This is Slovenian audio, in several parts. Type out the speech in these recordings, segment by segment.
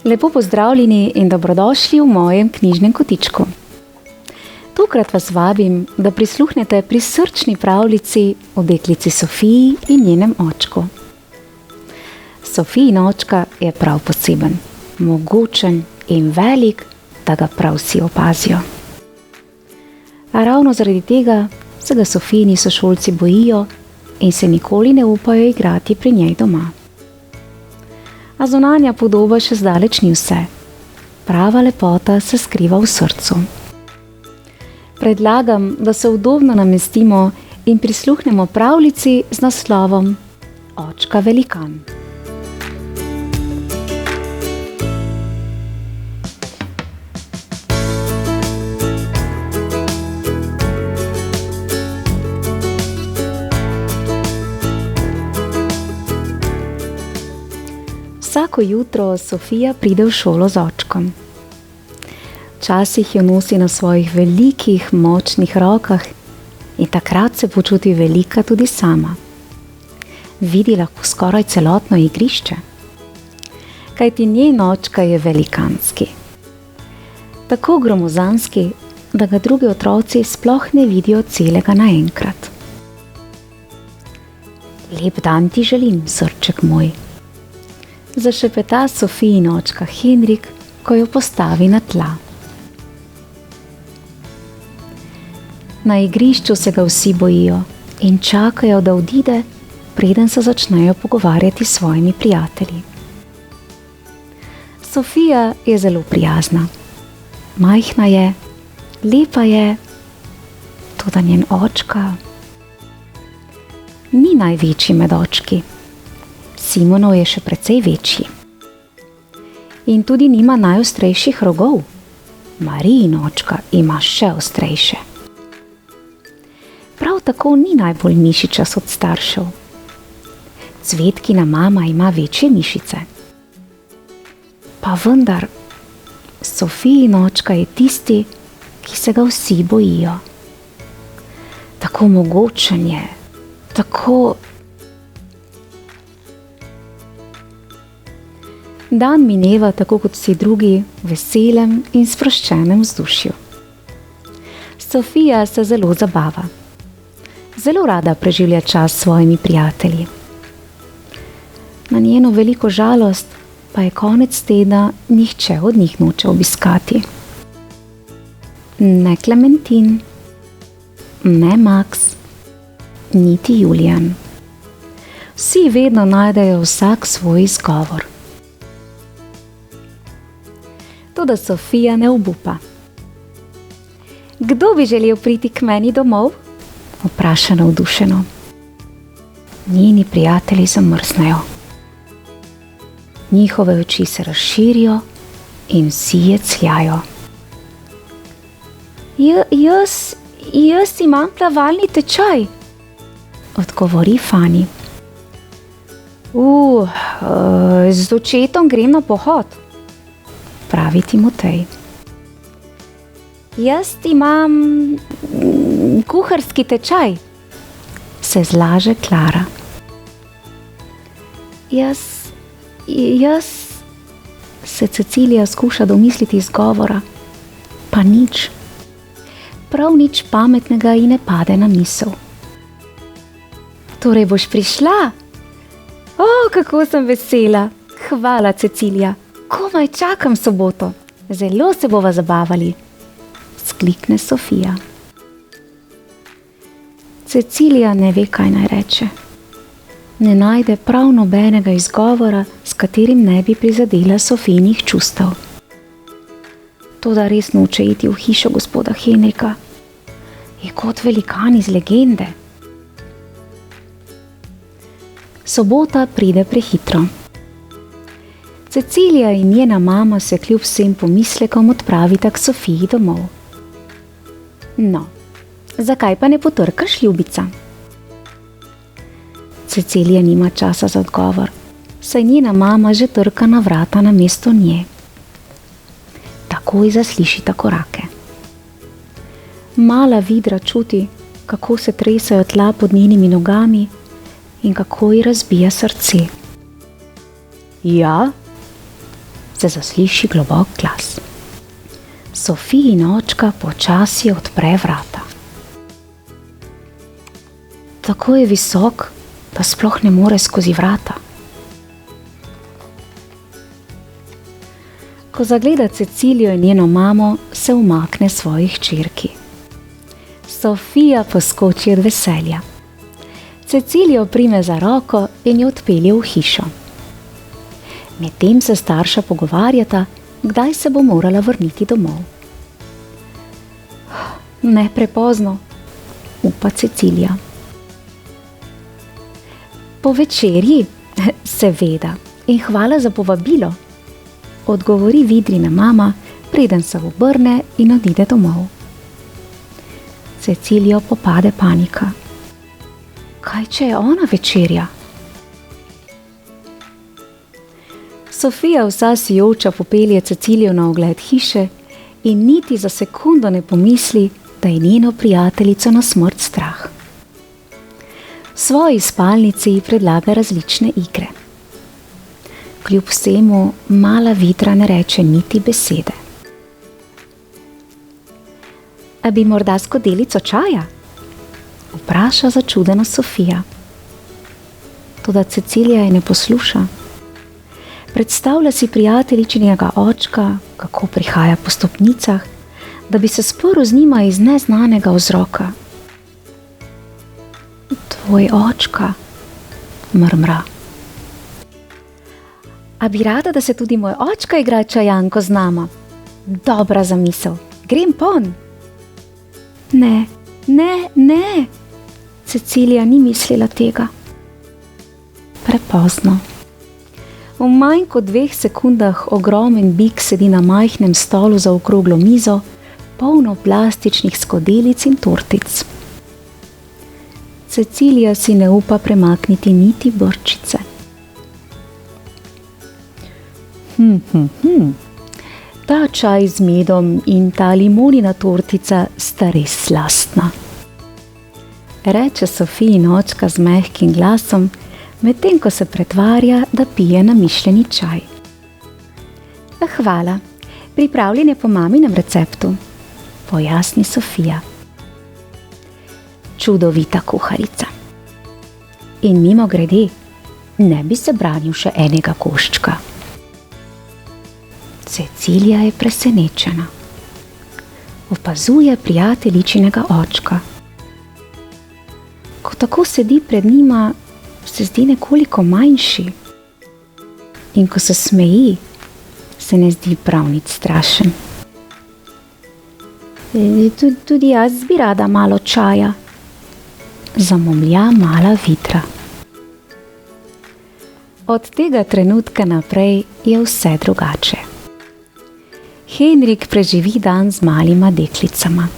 Lepo pozdravljeni in dobrodošli v mojem knjižnem kotičku. Tokrat vas vabim, da prisluhnete prisrčni pravljici o deklici Sofiji in njenem očku. Sofijin očka je prav poseben, mogočen in velik, da ga prav vsi opazijo. A ravno zaradi tega se ga Sofijini sošolci bojijo in se nikoli ne upajo igrati pri njej doma. A zunanja podoba še zdaleč ni vse. Prava lepota se skriva v srcu. Predlagam, da se udobno namestimo in prisluhnemo pravljici z naslovom Očka velikan. Vsako jutro Sofija pride v šolo z očkom. Včasih jo nosi na svojih velikih, močnih rokah in takrat se počuti velika tudi sama. Vidi lahko skoraj celotno igrišče. Kajti njen očka je velikanski. Tako gromozanski, da ga drugi otroci sploh ne vidijo celega naenkrat. Lep dan ti želim, srček moj. Zašepeta Sofijin očka Henrik, ko jo postavi na tla. Na igrišču se ga vsi bojijo in čakajo, da odide, preden se začnejo pogovarjati s svojimi prijatelji. Sofija je zelo prijazna. Majhna je, lepa je, toda njen očka ni največji med očki. Simonov je še precej večji. In tudi nima najostrejših rogov. Marijin očka ima še ostrejše. Prav tako ni najbolj mišičast od staršev. Cvetkina mama ima večje mišice. Pa vendar, Sofijin očka je tisti, ki se ga vsi bojijo. Tako mogočen je, tako... Dan mineva tako kot vsi drugi, v veselem in sproščenem vzdušju. Sofija se zelo zabava. Zelo rada preživlja čas s svojimi prijatelji. Na njeno veliko žalost pa je konec tedna nihče od njih noče obiskati. Ne Klementin, ne Max, niti Julijan. Vsi vedno najdejo vsak svoj izgovor. Toda Sofija ne obupa. Kdo bi želel priti k meni domov? Vpraša navdušeno. Njeni prijatelji zamrznejo. Njihove oči se razširijo in vsi jecljajo. Jaz imam plavalni tečaj, odgovori Fani. Z očetom grem na pohod, pravi Timotej. Jaz imam kuharski tečaj, se zlaže Klara. Jaz, se Cecilija skuša domisliti izgovora, pa nič. Prav nič pametnega ji ne pade na misel. Torej boš prišla? Kako sem vesela! Hvala, Cecilija! Komaj čakam soboto, zelo se bova zabavali, sklikne Sofija. Cecilija ne ve, kaj naj reče. Ne najde prav nobenega izgovora, s katerim ne bi prizadela Sofijinih čustev. Toda res noče iti v hišo gospoda Henrika. Je kot velikan iz legende. Sobota pride prehitro. Cecilija in njena mama se kljub vsem pomislekom odpravita k Sofiji domov. No, zakaj pa ne potrkaš, ljubica? Cecilija nima časa za odgovor, saj njena mama že trka na vrata namesto nje. Takoj zaslišita korake. Mala vidra čuti, kako se tresajo tla pod njenimi nogami in kako ji razbija srce. Ja, se zasliši globok glas. Sofijina očka počasi odpre vrata. Tako je visok, da sploh ne more skozi vrata. Ko zagleda Cecilijo in njeno mamo, se umakne svoji hčerki. Sofija poskoči od veselja. Cecilijo prime za roko in jo odpelje v hišo. Medtem se starša pogovarjata, kdaj se bo morala vrniti domov. Ne prepozno, upa Cecilija. Po večerji, seveda, in hvala za povabilo, odgovori vidrina mama, preden se obrne in odide domov. Cecilijo popade panika. Kaj, če je ona večerja? Sofija vsa sijoča popelje Cecilijo na ogled hiše in niti za sekundo ne pomisli, da je njeno prijateljico na smrt strah. V svoji spalnici ji predlaga različne igre. Kljub vsemu mala vidra ne reče niti besede. A bi morda skodelico čaja? Vpraša začudena Sofija. Toda Cecilija je ne posluša. Predstavlja si prijateljičinega očka, kako prihaja po stopnicah, da bi se sporil z njima iz neznanega vzroka. Tvoj očka, mrmra. A bi rada, da se tudi moj očka igra čajanko z nama? Dobra zamisel, grem pon. Ne, ne, ne. Cecilija ni mislila tega. Prepozno. V manj kot 2 sekundah ogromen bik sedi na majhnem stolu za okroglo mizo, polno plastičnih skodelic in tortic. Cecilija si ne upa premakniti niti brčice. Ta čaj z medom in ta limonina tortica sta res slastna, reče Sofijin očka z mehkim glasom, medtem ko se pretvarja, da pije namišljeni čaj. Hvala, pripravljen je po maminem receptu, pojasni Sofija. Čudovita kuharica. In mimogrede, ne bi se branil še enega koščka. Cecilija je presenečena. Opazuje prijateljičinega očka. Ko tako sedi pred njima, se zdi nekoliko manjši. In ko se smeji, se ne zdi prav nič strašen. Tudi jaz bi rada malo čaja, zamomlja mala vidra. Od tega trenutka naprej je vse drugače. Henrik preživi dan z malima deklicama.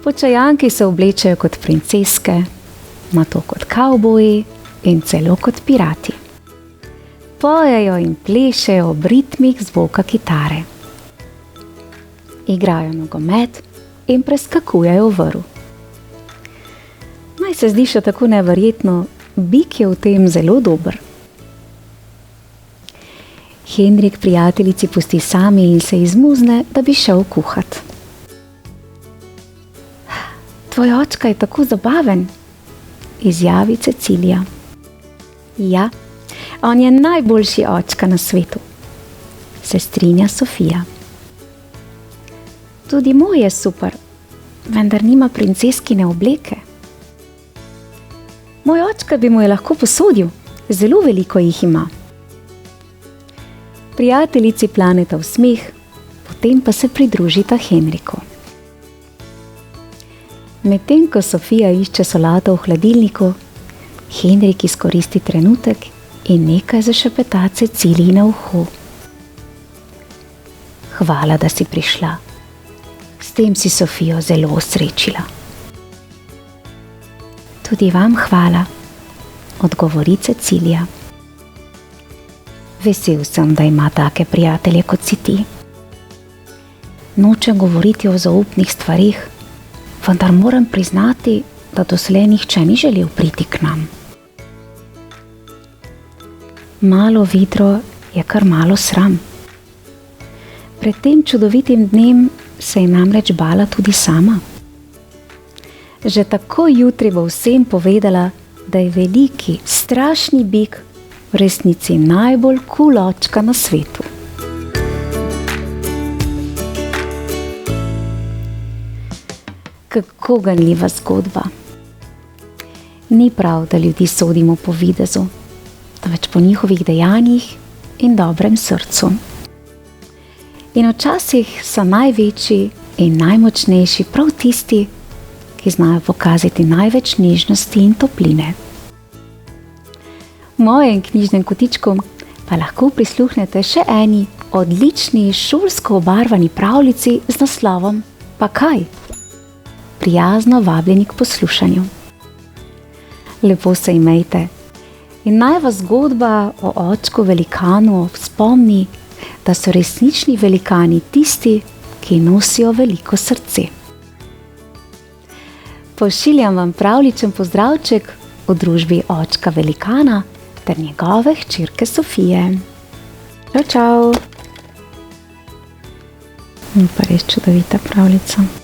Po čajanki se oblečejo kot princeske, nato kot kavboji in celo kot pirati. Pojejo in plešejo ob ritmih zvoka kitare. Igrajo nogomet in preskakujejo vrv. Naj se zdi še tako neverjetno, bik je v tem zelo dober. Henrik prijateljici pusti sami in se izmuzne, da bi šel kuhat. Tvoj očka je tako zabaven, izjavi Cecilija. Ja, on je najboljši očka na svetu, se strinja Sofija. Tudi moj je super, vendar nima princeskine obleke. Moj očka bi mu je lahko posodil, zelo veliko jih ima. Prijateljici planeta v smeh, potem pa se pridružita Henriku. Medtem ko Sofija išče solato v hladilniku, Henrik izkoristi trenutek in nekaj zašepeta Ceciliji na uho. Hvala, da si prišla. S tem si Sofijo zelo osrečila. Tudi vam hvala, odgovori Cecilija. Vesel sem, da ima take prijatelje kot si ti. Nočem govoriti o zaupnih stvarih, vendar moram priznati, da doslej nihče ni želel priti k nam. Malo vedro je kar malo sram. Pred tem čudovitim dnem se je namreč bala tudi sama. Že tako jutri bo vsem povedala, da je veliki, strašni bik v resnici najbolj kul očka na svetu. Kako ganljiva zgodba. Ni prav, da ljudi sodimo po videzu, temveč po njihovih dejanjih in dobrem srcu. In včasih so največji in najmočnejši prav tisti, ki znajo pokazati največ nežnosti in topline. V mojem knjižnem kotičku pa lahko prisluhnete še eni odlični šolsko obarvani pravljici z naslovom Pa kaj? Prijazno vabljeni k poslušanju. Lepo se imejte in naj vas zgodba o očku velikanu spomni, da so resnični velikani tisti, ki nosijo veliko srce. Pošiljam vam pravljičen pozdravček v družbi očka velikana ter njegove hčerke Sofije. Čau, čau! Pa res čudovita pravljica.